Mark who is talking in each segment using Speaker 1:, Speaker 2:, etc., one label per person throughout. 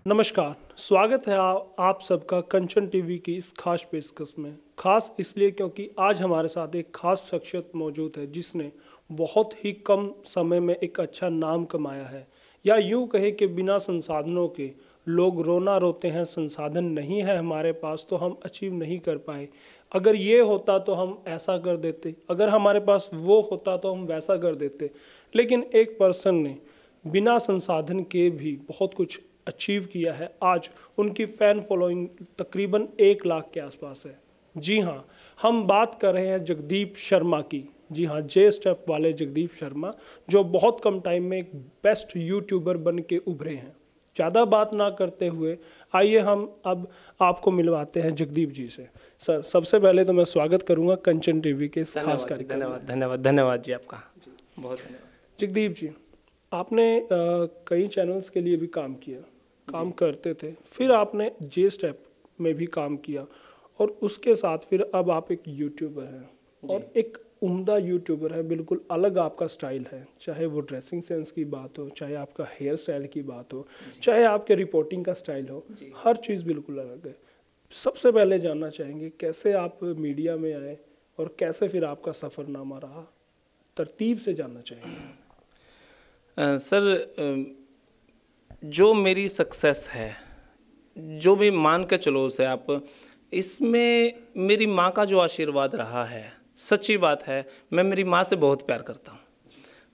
Speaker 1: नमस्कार, स्वागत है आप सबका कंचन टीवी की इस खास पेशकश में। खास इसलिए क्योंकि आज हमारे साथ एक खास शख्सियत मौजूद है जिसने बहुत ही कम समय में एक अच्छा नाम कमाया है, या यूं कहे कि बिना संसाधनों के लोग रोना रोते हैं। संसाधन नहीं है हमारे पास तो हम अचीव नहीं कर पाए। अगर ये होता तो हम ऐसा कर देते, अगर हमारे पास वो होता तो हम वैसा कर देते। लेकिन एक पर्सन ने बिना संसाधन के भी बहुत कुछ अचीव किया है। आज उनकी फ़ैन फॉलोइंग तकरीबन 1 लाख के आसपास है। जी हाँ, हम बात कर रहे हैं जगदीप शर्मा की। जी हाँ, जे स्टेप वाले जगदीप शर्मा, जो बहुत कम टाइम में एक बेस्ट यूट्यूबर बन के उभरे हैं। ज़्यादा बात ना करते हुए आइए हम अब आपको मिलवाते हैं जगदीप जी से। सर, सबसे पहले तो मैं स्वागत करूंगा कंचन टीवी के इस खास कार्यक्रम में।
Speaker 2: धन्यवाद जी आपका, बहुत धन्यवाद।
Speaker 1: जगदीप जी, आपने कई चैनल्स के लिए भी काम करते थे, फिर आपने जे स्टेप में भी काम किया और उसके साथ फिर अब आप एक यूट्यूबर हैं और एक उम्दा यूट्यूबर है। बिल्कुल अलग आपका स्टाइल है, चाहे वो ड्रेसिंग सेंस की बात हो, चाहे आपका हेयर स्टाइल की बात हो, चाहे आपके रिपोर्टिंग का स्टाइल हो, हर चीज़ बिल्कुल अलग है। सबसे पहले जानना चाहेंगे कैसे आप मीडिया में आए और कैसे फिर आपका सफ़रनामा रहा, तरतीब से जानना चाहेंगे।
Speaker 2: सर, जो मेरी सक्सेस है, जो भी मान के चलो उसे आप, इसमें मेरी माँ का जो आशीर्वाद रहा है, सच्ची बात है, मैं मेरी माँ से बहुत प्यार करता हूँ।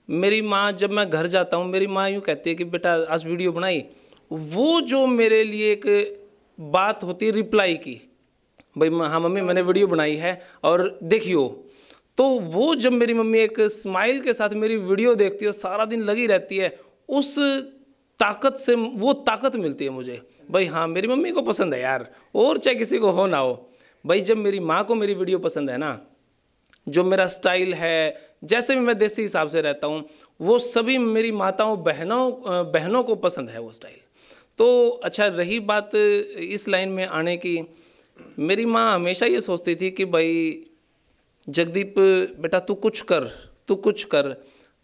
Speaker 2: मेरी माँ, जब मैं घर जाता हूँ, मेरी माँ यूँ कहती है कि बेटा आज वीडियो बनाई। वो जो मेरे लिए एक बात होती है रिप्लाई की, भाई हाँ मम्मी मैंने वीडियो बनाई है और देखियो, तो वो जब मेरी मम्मी एक स्माइल के साथ मेरी वीडियो देखती है, सारा दिन लगी रहती है, उस ताकत से वो ताकत मिलती है मुझे। भाई हाँ, मेरी मम्मी को पसंद है यार, और चाहे किसी को हो ना हो। भाई जब मेरी माँ को मेरी वीडियो पसंद है ना, जो मेरा स्टाइल है, जैसे भी मैं देसी हिसाब से रहता हूँ, वो सभी मेरी माताओं बहनों को पसंद है वो स्टाइल। तो अच्छा, रही बात इस लाइन में आने की, मेरी माँ हमेशा ये सोचती थी कि भाई जगदीप बेटा तू कुछ कर।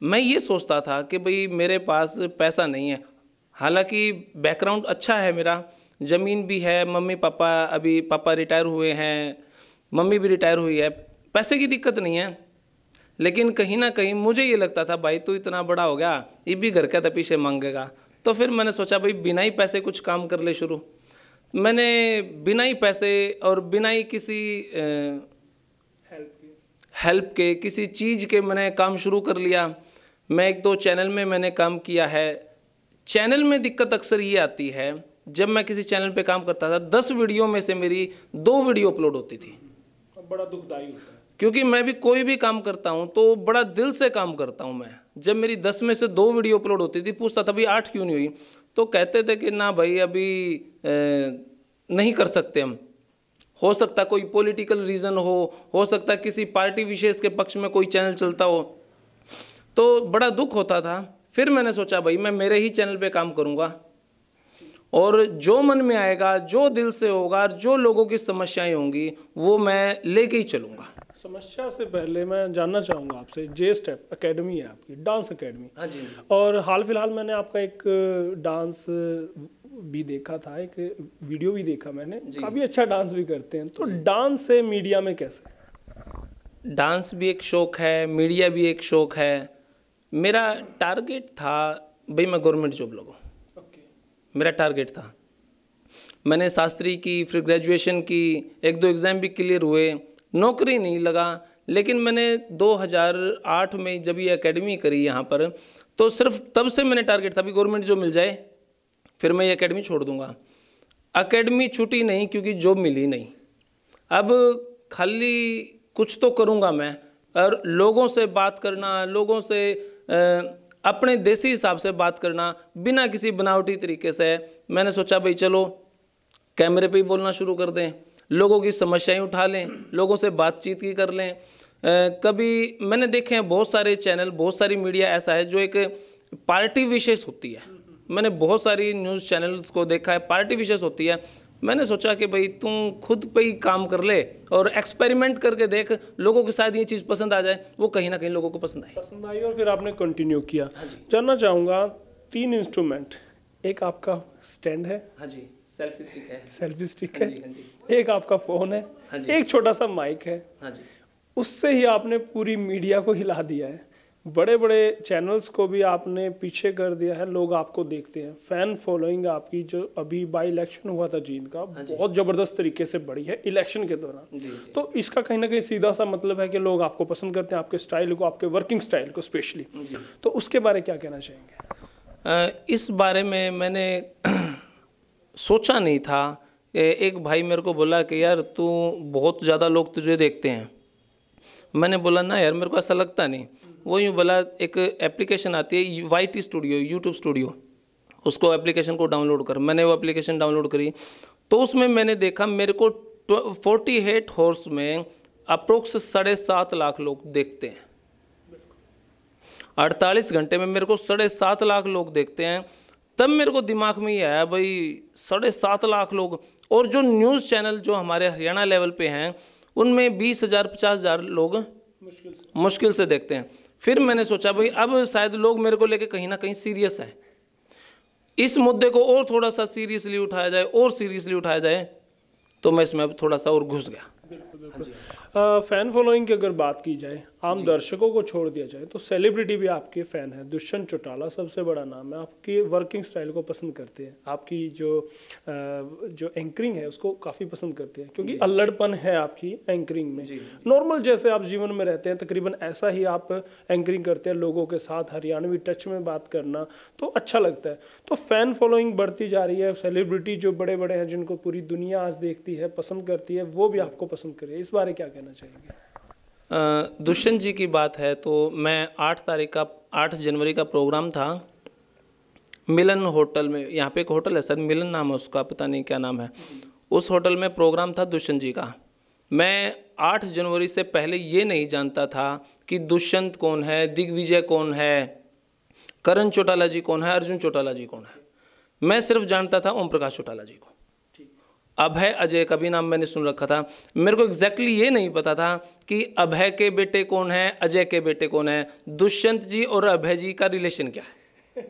Speaker 2: मैं ये सोचता था कि भाई मेरे पास पैसा नहीं है, हालांकि बैकग्राउंड अच्छा है मेरा, ज़मीन भी है, मम्मी पापा, अभी पापा रिटायर हुए हैं, मम्मी भी रिटायर हुई है, पैसे की दिक्कत नहीं है। लेकिन कहीं ना कहीं मुझे ये लगता था भाई तू इतना बड़ा हो गया, ये भी घर का पीछे मांगेगा। तो फिर मैंने सोचा भाई बिना ही पैसे कुछ काम कर ले शुरू। मैंने बिना ही पैसे और बिना ही किसी हेल्प के किसी चीज़ के मैंने काम शुरू कर लिया। मैं 1-2 चैनल में मैंने काम किया है। चैनल में दिक्कत अक्सर ये आती है, जब मैं किसी चैनल पे काम करता था, 10 वीडियो में से मेरी 2 वीडियो अपलोड होती थी।
Speaker 1: बड़ा दुखदाई होता है,
Speaker 2: क्योंकि मैं भी कोई भी काम करता हूँ तो बड़ा दिल से काम करता हूँ मैं। जब मेरी 10 में से 2 वीडियो अपलोड होती थी, पूछता था भाई 8 क्यों नहीं हुई, तो कहते थे कि ना भाई अभी नहीं कर सकते हम। हो सकता कोई पॉलिटिकल रीज़न हो सकता किसी पार्टी विशेष के पक्ष में कोई चैनल चलता हो, तो बड़ा दुख होता था। फिर मैंने सोचा भाई मैं मेरे ही चैनल पे काम करूँगा और जो मन में आएगा, जो दिल से होगा, जो लोगों की समस्याएं होंगी, वो मैं लेके ही चलूँगा।
Speaker 1: समस्या से पहले मैं जानना चाहूँगा आपसे, जे स्टेप एकेडमी है आपकी, डांस एकेडमी।
Speaker 2: हाँ जी।
Speaker 1: और हाल फिलहाल मैंने आपका एक डांस भी देखा था, एक वीडियो भी देखा मैंने, काफ़ी अच्छा डांस भी करते हैं। तो डांस से मीडिया में कैसे?
Speaker 2: डांस भी एक शौक़ है, मीडिया भी एक शौक़ है। मेरा टारगेट था भाई मैं गवर्नमेंट जॉब लगूँ, मेरा टारगेट था। मैंने शास्त्री की, फिर ग्रेजुएशन की, 1-2 एग्ज़ाम भी क्लियर हुए, नौकरी नहीं लगा। लेकिन मैंने 2008 में जब ये एकेडमी करी यहाँ पर, तो सिर्फ तब से मैंने टारगेट था भी गवर्नमेंट जॉब मिल जाए, फिर मैं ये एकेडमी छोड़ दूँगा। एकेडमी छूटी नहीं क्योंकि जॉब मिली नहीं। अब खाली कुछ तो करूँगा मैं, और लोगों से बात करना, लोगों से अपने देसी हिसाब से बात करना, बिना किसी बनावटी तरीके से। मैंने सोचा भाई चलो कैमरे पे ही बोलना शुरू कर दें, लोगों की समस्याएं उठा लें, लोगों से बातचीत की कर लें। कभी मैंने देखे हैं बहुत सारे चैनल, बहुत सारी मीडिया ऐसा है जो एक पार्टी विशेष होती है। मैंने बहुत सारी न्यूज़ चैनल्स को देखा है, पार्टी विशेष होती है। मैंने सोचा कि भाई तुम खुद पे ही काम कर ले और एक्सपेरिमेंट करके देख, लोगों के साथ ये चीज़ पसंद आ जाए, वो कहीं ना कहीं लोगों को पसंद आई
Speaker 1: और फिर आपने कंटिन्यू किया। जानना चाहूँगा 3 इंस्ट्रूमेंट एक आपका स्टैंड है,
Speaker 2: हाँ जी, सेल्फी स्टिक है।
Speaker 1: सेल्फी स्टिक
Speaker 2: हाँ
Speaker 1: है,
Speaker 2: जी, हाँ जी।
Speaker 1: एक आपका फोन है,
Speaker 2: हाँ जी।
Speaker 1: एक छोटा सा माइक है।
Speaker 2: हाँ जी।
Speaker 1: उससे ही आपने पूरी मीडिया को हिला दिया है, बड़े बड़े चैनल्स को भी आपने पीछे कर दिया है, लोग आपको देखते हैं। फैन फॉलोइंग आपकी जो अभी बाई इलेक्शन हुआ था जींद का,
Speaker 2: हाँ जी।
Speaker 1: बहुत जबरदस्त तरीके से बढ़ी है इलेक्शन के दौरान।
Speaker 2: जी, जी।
Speaker 1: तो इसका कहीं ना कहीं सीधा सा मतलब है कि लोग आपको पसंद करते हैं, आपके स्टाइल को, आपके वर्किंग स्टाइल को स्पेशली।
Speaker 2: जी।
Speaker 1: तो उसके बारे में क्या कहना चाहेंगे?
Speaker 2: इस बारे में मैंने सोचा नहीं था। एक भाई मेरे को बोला कि यार तू बहुत ज़्यादा लोग तुझे देखते हैं। मैंने बोला ना यार, मेरे को ऐसा लगता नहीं। वो यूँ बोला, एक एप्लीकेशन आती है YT स्टूडियो, यूट्यूब स्टूडियो, उसको एप्लीकेशन को डाउनलोड कर। मैंने वो एप्लीकेशन डाउनलोड करी तो उसमें मैंने देखा मेरे को 48 हॉर्स में अप्रोक्स 7.5 लाख लोग देखते हैं। 48 घंटे में मेरे को 7.5 लाख लोग देखते हैं। तब मेरे को दिमाग में ये आया, भाई 7.5 लाख लोग, और जो न्यूज़ चैनल जो हमारे हरियाणा लेवल पे हैं उनमें 20,000 50,000 लोग मुश्किल से देखते हैं। फिर मैंने सोचा भाई अब शायद लोग मेरे को लेके कहीं ना कहीं सीरियस हैं, इस मुद्दे को और थोड़ा सा सीरियसली उठाया जाए, और सीरियसली उठाया जाए। तो मैं इसमें अब थोड़ा सा और घुस गया।
Speaker 1: बिल्कुल बिल्कुल। फैन फॉलोइंग की अगर बात की जाए, आम दर्शकों को छोड़ दिया जाए, तो सेलिब्रिटी भी आपके फैन है। दुष्यंत चौटाला सबसे बड़ा नाम है, आपकी वर्किंग स्टाइल को पसंद करते हैं, आपकी जो एंकरिंग है उसको काफ़ी पसंद करते हैं, क्योंकि अल्लड़पन है आपकी एंकरिंग में। नॉर्मल जैसे आप जीवन में रहते हैं तकरीबन ऐसा ही आप एंकरिंग करते हैं, लोगों के साथ हरियाणवी टच में बात करना तो अच्छा लगता है। तो फैन फॉलोइंग बढ़ती जा रही है, सेलिब्रिटी जो बड़े बड़े हैं जिनको पूरी दुनिया आज देखती है, पसंद करती है, वो भी आपको पसंद करे, इस बारे क्या कहना चाहेंगे?
Speaker 2: दुष्यंत जी की बात है तो मैं 8 जनवरी का प्रोग्राम था मिलन होटल में। यहाँ पे एक होटल है सर, मिलन नाम है उसका, पता नहीं क्या नाम है। उस होटल में प्रोग्राम था दुष्यंत जी का। मैं 8 जनवरी से पहले ये नहीं जानता था कि दुष्यंत कौन है, दिग्विजय कौन है, करण चौटाला जी कौन है, अर्जुन चौटाला जी कौन है। मैं सिर्फ जानता था ओम प्रकाश चौटाला जी को। अभय अजय का भी नाम मैंने सुन रखा था। मेरे को एग्जैक्टली ये नहीं पता था कि अभय के बेटे कौन है, अजय के बेटे कौन है, दुष्यंत जी और अभय जी का रिलेशन क्या है।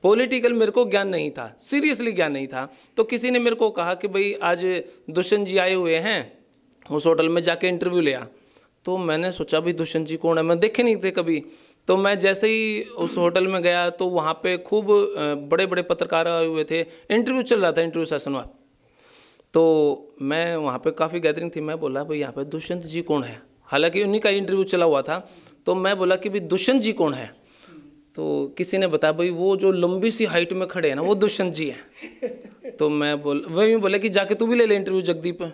Speaker 2: पॉलिटिकल मेरे को ज्ञान नहीं था, सीरियसली ज्ञान नहीं था। तो किसी ने मेरे को कहा कि भाई आज दुष्यंत जी आए हुए हैं, उस होटल में जाके इंटरव्यू लिया। तो मैंने सोचा भाई दुष्यंत जी कौन है, मैं देखे नहीं थे कभी। तो मैं जैसे ही उस होटल में गया तो वहाँ पे खूब बड़े बड़े पत्रकार आए हुए थे, इंटरव्यू चल रहा था, इंटरव्यू सेशन हुआ। तो मैं वहाँ पे काफ़ी गैदरिंग थी, मैं बोला भाई यहाँ पे दुष्यंत जी कौन है, हालांकि उन्हीं का इंटरव्यू चला हुआ था। तो मैं बोला कि भाई दुष्यंत जी कौन है। तो किसी ने बताया भाई वो जो लंबी सी हाइट में खड़े हैं ना, वो दुष्यंत जी हैं। तो वही बोले कि जाके तू भी ले ले इंटरव्यू जगदीप।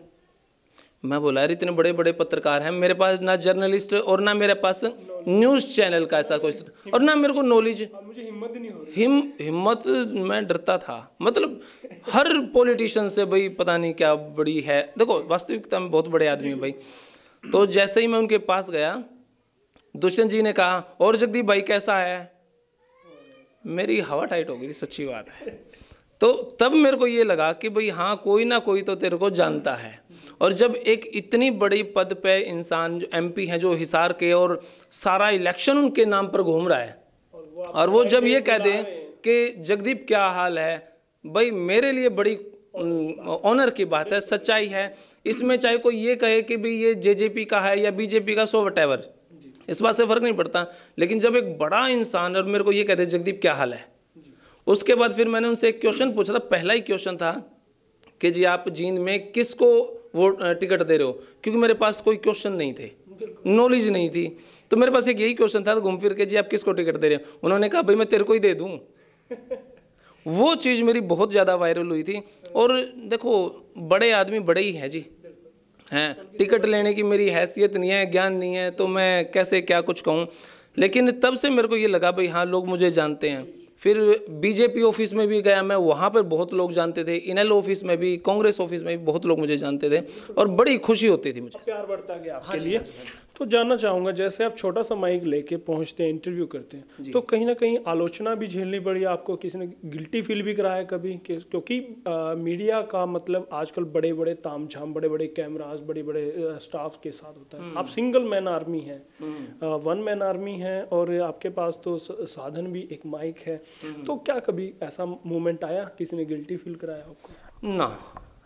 Speaker 2: मैं बोला यार इतने बड़े बड़े पत्रकार हैं, मेरे पास ना जर्नलिस्ट और ना मेरे पास न्यूज़ चैनल का ऐसा कोई, और ना मेरे को नॉलेज,
Speaker 1: मुझे हिम्मत ही नहीं हो रही।
Speaker 2: हिम्मत मैं डरता था। मतलब हर पॉलिटिशियन से भाई पता नहीं क्या बड़ी है, देखो वास्तविकता में बहुत बड़े आदमी है भाई। तो जैसे ही मैं उनके पास गया, दुष्यंत जी ने कहा और जगदीप भाई कैसा है, मेरी हवा टाइट हो गई, सच्ची बात है। तो तब मेरे को ये लगा कि भाई हाँ कोई ना कोई तो तेरे को जानता है। और जब एक इतनी बड़ी पद पे इंसान जो MP हैं, जो हिसार के, और सारा इलेक्शन उनके नाम पर घूम रहा है, और वो जब ये कह दें कि जगदीप क्या हाल है, भाई मेरे लिए बड़ी ऑनर की बात है, सच्चाई है इसमें। चाहे कोई ये कहे कि भाई ये JJP का है या BJP का, सो वटेवर, इस बात से फर्क नहीं पड़ता। लेकिन जब एक बड़ा इंसान और मेरे को ये कह दे जगदीप क्या हाल है, उसके बाद फिर मैंने उनसे एक क्वेश्चन पूछा था। पहला ही क्वेश्चन था कि जी आप जींद में किसको वो टिकट दे रहे हो, क्योंकि मेरे पास कोई क्वेश्चन नहीं थे, नॉलेज नहीं थी। तो मेरे पास एक यही क्वेश्चन था घूम फिर के, जी आप किसको टिकट दे रहे हो। उन्होंने कहा भाई मैं तेरे को ही दे दूं। वो चीज़ मेरी बहुत ज़्यादा वायरल हुई थी। और देखो बड़े आदमी बड़े ही हैं जी, हैं, टिकट लेने की मेरी हैसियत नहीं है, ज्ञान नहीं है, तो मैं कैसे क्या कुछ कहूँ। लेकिन तब से मेरे को ये लगा भाई हाँ लोग मुझे जानते हैं। फिर BJP ऑफिस में भी गया मैं, वहाँ पर बहुत लोग जानते थे। इनेल ऑफिस में भी, कांग्रेस ऑफिस में भी बहुत लोग मुझे जानते थे, और बड़ी खुशी होती थी मुझे।
Speaker 1: प्यार बढ़ता गया आपके लिए। तो जानना चाहूँगा, जैसे आप छोटा सा माइक लेके पहुँचते हैं, इंटरव्यू करते हैं, तो कहीं ना कहीं आलोचना भी झेलनी पड़ी आपको, किसी ने गिल्टी फील भी कराया कभी? क्योंकि मीडिया का मतलब आजकल बड़े बड़े तामझाम, बड़े बड़े कैमरास, बड़े बड़े स्टाफ के साथ होता है। आप सिंगल मैन आर्मी हैं, वन मैन आर्मी हैं, और आपके पास तो साधन भी एक माइक है। तो क्या कभी ऐसा मोमेंट आया, किसी ने गिल्टी फील कराया आपको?
Speaker 2: ना,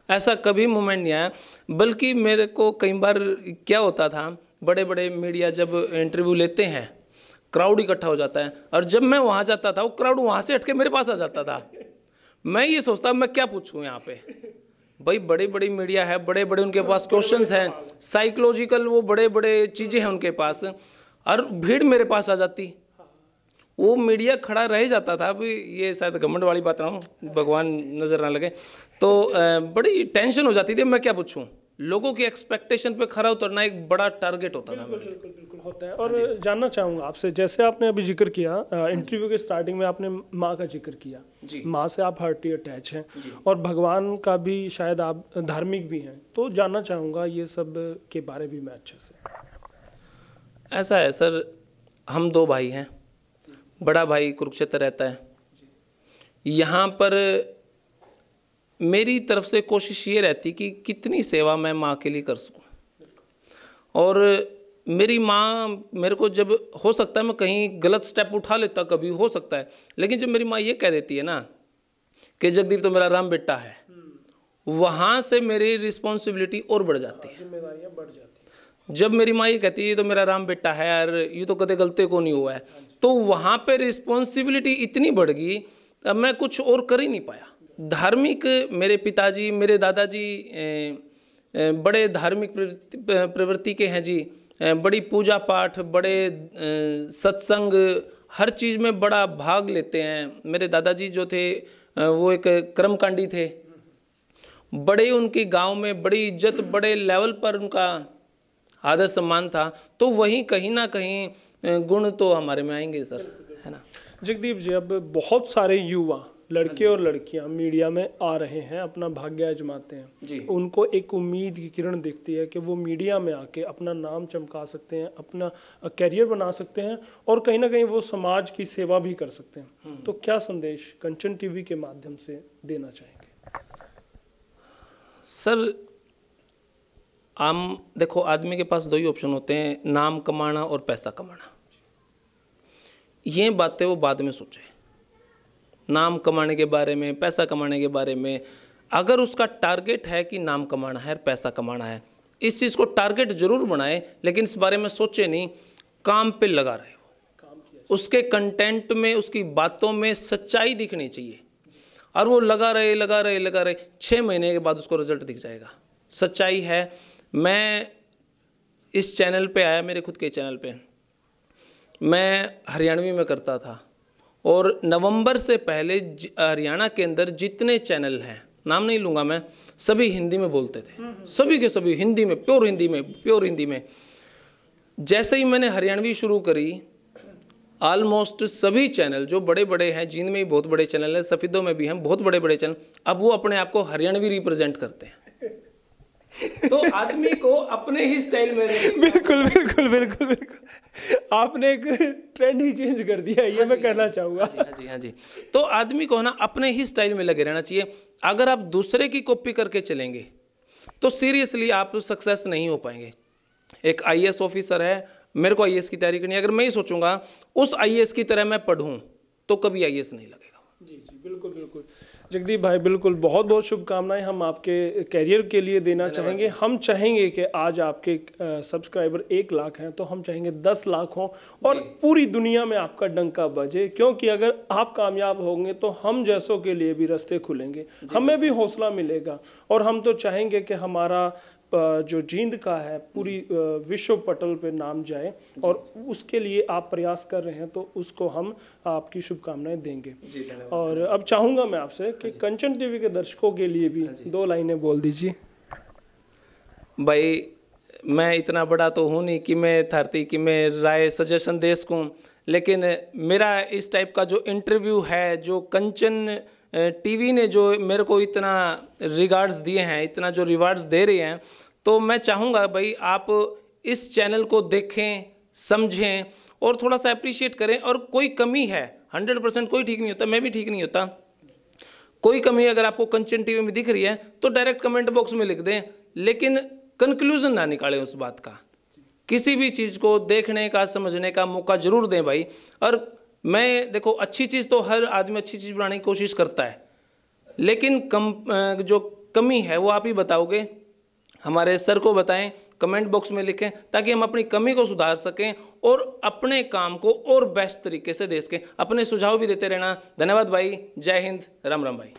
Speaker 2: ऐसा कभी मोमेंट नहीं आया। बल्कि मेरे को कई बार क्या होता था, बड़े बड़े मीडिया जब इंटरव्यू लेते हैं, क्राउड इकट्ठा हो जाता है, और जब मैं वहाँ जाता था वो क्राउड वहाँ से हट के मेरे पास आ जाता था। मैं ये सोचता मैं क्या पूछूं यहाँ पे, भाई बड़ी बड़ी मीडिया है, बड़े बड़े उनके पास क्वेश्चंस हैं, साइकोलॉजिकल वो बड़े बड़े चीज़ें हैं उनके पास, और भीड़ मेरे पास आ जाती, वो मीडिया खड़ा रह जाता था। अभी ये शायद घमंड वाली बात ना हो, भगवान नज़र ना लगे, तो बड़ी टेंशन हो जाती थी, मैं क्या पूछूं। लोगों की एक्सपेक्टेशन पे खरा उतरना एक बड़ा टारगेट होता था।
Speaker 1: बिल्कुल बिल्कुल बिल्कुल होता है। और जानना चाहूँगा आपसे, जैसे आपने अभी जिक्र किया इंटरव्यू के स्टार्टिंग में, आपने माँ का जिक्र किया,
Speaker 2: जी।
Speaker 1: माँ से आप हार्टली अटैच हैं, और भगवान का भी शायद आप धार्मिक भी हैं, तो जानना चाहूँगा ये सब के बारे भी मैं अच्छे से।
Speaker 2: ऐसा है सर, हम 2 भाई हैं, बड़ा भाई कुरुक्षेत्र रहता है। यहाँ पर मेरी तरफ से कोशिश ये रहती कि कितनी सेवा मैं माँ के लिए कर सकूं। और मेरी माँ मेरे को, जब हो सकता है मैं कहीं गलत स्टेप उठा लेता, कभी हो सकता है, लेकिन जब मेरी माँ ये कह देती है ना कि जगदीप तो मेरा राम बेटा है, वहाँ से मेरी रिस्पॉन्सिबिलिटी और बढ़ जाती है,
Speaker 1: जिम्मेदारियाँ बढ़ जाती हैं।
Speaker 2: जब मेरी माँ ये कहती है ये तो मेरा राम बेटा है यार, ये तो कदे गलती को नहीं हुआ है, तो वहाँ पे रिस्पॉन्सिबिलिटी इतनी बढ़ गई, अब मैं कुछ और कर ही नहीं पाया। धार्मिक, मेरे पिताजी, मेरे दादाजी बड़े धार्मिक प्रवृत्ति के हैं जी, बड़ी पूजा पाठ, बड़े सत्संग, हर चीज़ में बड़ा भाग लेते हैं। मेरे दादाजी जो थे वो एक कर्मकांडी थे, बड़े उनकी गांव में बड़ी इज्जत, बड़े लेवल पर उनका आदर सम्मान था, तो वहीं कहीं ना कहीं गुण तो हमारे में आएंगे सर, है ना।
Speaker 1: जगदीप जी, अब बहुत सारे युवा लड़के और लड़कियां मीडिया में आ रहे हैं, अपना भाग्य आजमाते हैं
Speaker 2: जी।
Speaker 1: उनको एक उम्मीद की किरण दिखती है कि वो मीडिया में आके अपना नाम चमका सकते हैं, अपना करियर बना सकते हैं, और कहीं ना कहीं वो समाज की सेवा भी कर सकते हैं। तो क्या संदेश कंचन टीवी के माध्यम से देना चाहेंगे?
Speaker 2: सर, देखो, आदमी के पास 2 ही ऑप्शन होते हैं, नाम कमाना और पैसा कमाना। ये बातें वो बाद में सोचे, नाम कमाने के बारे में, पैसा कमाने के बारे में। अगर उसका टारगेट है कि नाम कमाना है, पैसा कमाना है, इस चीज़ को टारगेट जरूर बनाए, लेकिन इस बारे में सोचे नहीं, काम पे लगा रहे हो, उसके कंटेंट में, उसकी बातों में सच्चाई दिखनी चाहिए, और वो लगा रहे 6 महीने के बाद उसको रिजल्ट दिख जाएगा। सच्चाई है। मैं इस चैनल पे आया, मेरे खुद के चैनल पे, मैं हरियाणवी में करता था, और नवंबर से पहले हरियाणा के अंदर जितने चैनल हैं, नाम नहीं लूँगा मैं, सभी हिंदी में बोलते थे, सभी के सभी हिंदी में, प्योर हिंदी में। जैसे ही मैंने हरियाणवी शुरू करी, ऑलमोस्ट सभी चैनल जो बड़े बड़े हैं, जिनमें भी बहुत बड़े चैनल हैं, सफेदों में भी हैं बहुत बड़े बड़े चैनल, अब वो अपने आप को हरियाणवी रिप्रेजेंट करते हैं। तो आदमी को अपने ही स्टाइल में
Speaker 1: बिल्कुल बिल्कुल बिल्कुल बिल्कुल, आपने एक ट्रेंड ही चेंज कर दिया, ये मैं कहना चाहूँगा।
Speaker 2: हाँ जी। तो आदमी को ना अपने ही स्टाइल में लगे रहना चाहिए। अगर आप दूसरे की कॉपी करके चलेंगे तो सीरियसली आप सक्सेस नहीं हो पाएंगे। एक IAS ऑफिसर है, मेरे को IAS की तैयारी करनी है, अगर मैं ही सोचूंगा उस IAS की तरह मैं पढ़ूं तो कभी IAS नहीं लगेगा।
Speaker 1: जी बिल्कुल बिल्कुल। जगदीप भाई, बिल्कुल बहुत बहुत शुभकामनाएं हम आपके कैरियर के लिए देना चाहेंगे। हम चाहेंगे कि आज आपके सब्सक्राइबर 1 लाख हैं, तो हम चाहेंगे 10 लाख हों, और पूरी दुनिया में आपका डंका बजे, क्योंकि अगर आप कामयाब होंगे तो हम जैसों के लिए भी रास्ते खुलेंगे, हमें भी हौसला मिलेगा, और हम तो चाहेंगे कि हमारा जो जींद का है पूरी विश्व पटल पे नाम जाए, और उसके लिए आप प्रयास कर रहे हैं, तो उसको हम आपकी शुभकामनाएं देंगे। और अब चाहूँगा मैं आपसे कि कंचन टीवी के दर्शकों के लिए भी 2 लाइनें बोल दीजिए।
Speaker 2: भाई, मैं इतना बड़ा तो हूँ नहीं कि मैं थारती कि मैं राय सजेशन दे सकूँ, लेकिन मेरा इस टाइप का जो इंटरव्यू है, जो कंचन टीवी ने जो मेरे को इतना रिगार्ड्स दिए हैं, इतना जो रिवार्ड्स दे रहे हैं, तो मैं चाहूँगा भाई आप इस चैनल को देखें, समझें, और थोड़ा सा अप्रिशिएट करें। और कोई कमी है, 100% कोई ठीक नहीं होता, मैं भी ठीक नहीं होता, कोई कमी अगर आपको कंचन टीवी में दिख रही है तो डायरेक्ट कमेंट बॉक्स में लिख दें, लेकिन कंक्लूजन ना निकालें उस बात का। किसी भी चीज़ को देखने का, समझने का मौका जरूर दें भाई। और मैं देखो, अच्छी चीज़ तो हर आदमी अच्छी चीज़ बनाने की कोशिश करता है, लेकिन जो कमी है वो आप ही बताओगे, हमारे सर को बताएं, कमेंट बॉक्स में लिखें, ताकि हम अपनी कमी को सुधार सकें और अपने काम को और बेस्ट तरीके से दे सकें। अपने सुझाव भी देते रहना। धन्यवाद भाई। जय हिंद। राम राम भाई।